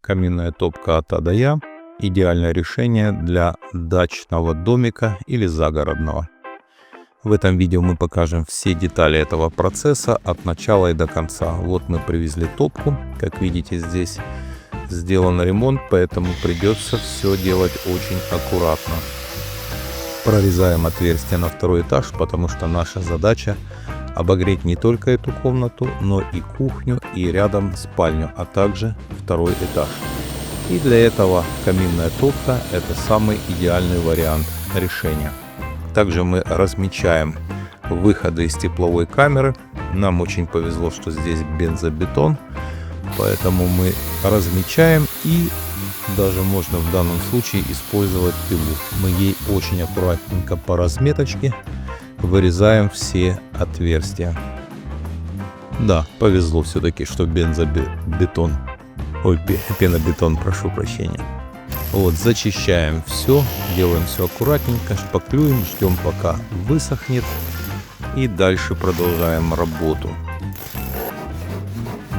Каминная топка от А до Я – идеальное решение для дачного домика или загородного. В этом видео мы покажем все детали этого процесса от начала и до конца. Вот мы привезли топку. Как видите, здесь сделан ремонт, поэтому придется все делать очень аккуратно. Прорезаем отверстие на второй этаж, потому что наша задача обогреть не только эту комнату, но и кухню, и рядом спальню, а также второй этаж. И для этого каминная топка – это самый идеальный вариант решения. Также мы размечаем выходы из тепловой камеры. Нам очень повезло, что здесь бензобетон, поэтому мы размечаем, и даже можно в данном случае использовать пилу. Мы ей очень аккуратненько по разметочке вырезаем все отверстия. Да, повезло все-таки, что бензобетон. Ой, пенобетон, прошу прощения. Вот, зачищаем все, делаем все аккуратненько, шпаклюем, ждем пока высохнет, и дальше продолжаем работу.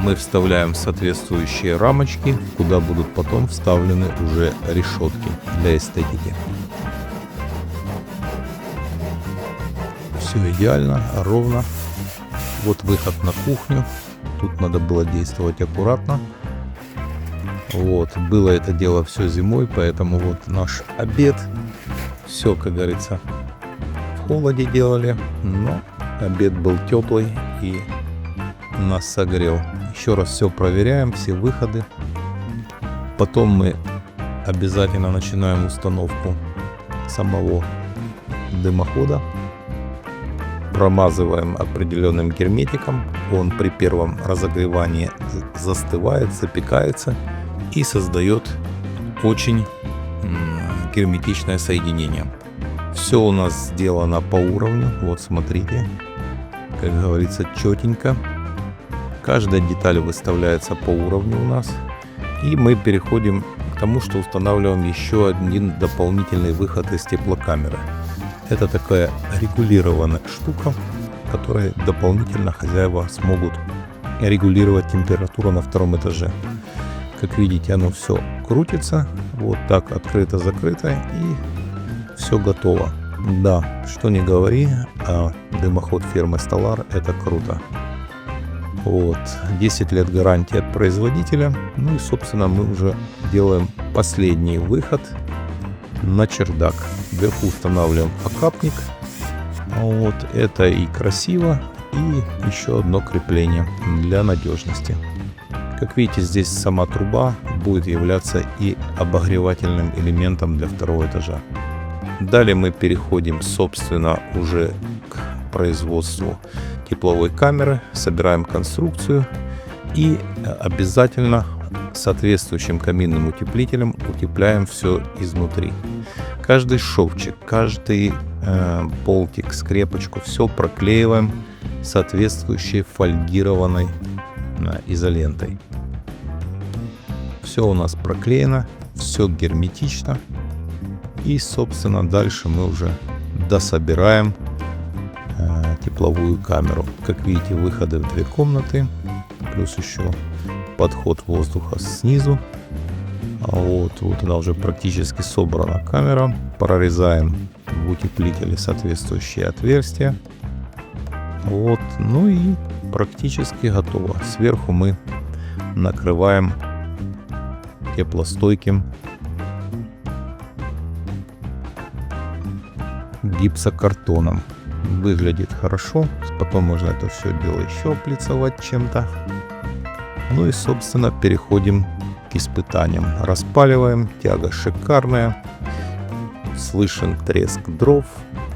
Мы вставляем соответствующие рамочки, куда будут потом вставлены уже решетки для эстетики. Все идеально, ровно. Вот выход на кухню. Тут надо было действовать аккуратно. Вот, было это дело все зимой, поэтому вот наш обед. Все, как говорится, в холоде делали, но обед был теплый и нас согрел. Еще раз все проверяем, все выходы. Потом мы обязательно начинаем установку самого дымохода. Промазываем определенным герметиком. Он при первом разогревании застывает, запекается и создает очень герметичное соединение. Все у нас сделано по уровню. Вот смотрите, как говорится, четенько. Каждая деталь выставляется по уровню у нас. И мы переходим к тому, что устанавливаем еще один дополнительный выход из теплокамеры. Это такая регулированная штука, которой дополнительно хозяева смогут регулировать температуру на втором этаже. Как видите, оно все крутится. Вот так открыто-закрыто, и все готово. Да, что не говори, а дымоход фирмы Stellar — это круто. Вот, 10 лет гарантии от производителя. Ну и, собственно, мы уже делаем последний выход на чердак. Вверху устанавливаем окапник. Вот, это и красиво, и еще одно крепление для надежности. Как видите, здесь сама труба будет являться и обогревательным элементом для второго этажа. Далее мы переходим, собственно, уже к производству тепловой камеры, собираем конструкцию и обязательно соответствующим каминным утеплителем утепляем все изнутри. Каждый шовчик, каждый болтик, скрепочку, все проклеиваем соответствующей фольгированной изолентой. Все у нас проклеено, все герметично, и, собственно, дальше мы уже дособираем тепловую камеру. Как видите, выходы в 2 комнаты, плюс еще подход воздуха снизу. Вот она уже практически собрана камера. Прорезаем в утеплителе соответствующие отверстия. Вот, ну и практически готово. Сверху мы накрываем теплостойким гипсокартоном. Выглядит хорошо. Потом можно это все дело еще облицовать чем-то. Ну и, собственно, переходим к испытаниям. Распаливаем. Тяга шикарная. Слышен треск дров.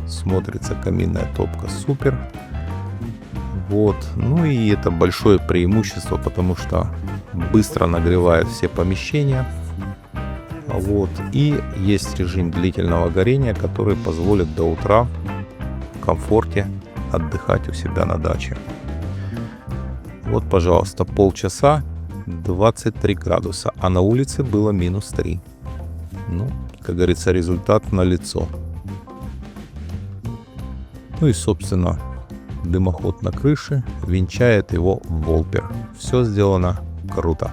Смотрится каминная топка супер. Вот. Ну и это большое преимущество, потому что быстро нагревает все помещения. Вот. И есть режим длительного горения, который позволит до утра в комфорте отдыхать у себя на даче. Вот, пожалуйста, полчаса, 23 градуса, а на улице было -3. Ну, как говорится, результат налицо. Ну и, собственно, дымоход на крыше венчает его Волпер. Все сделано круто.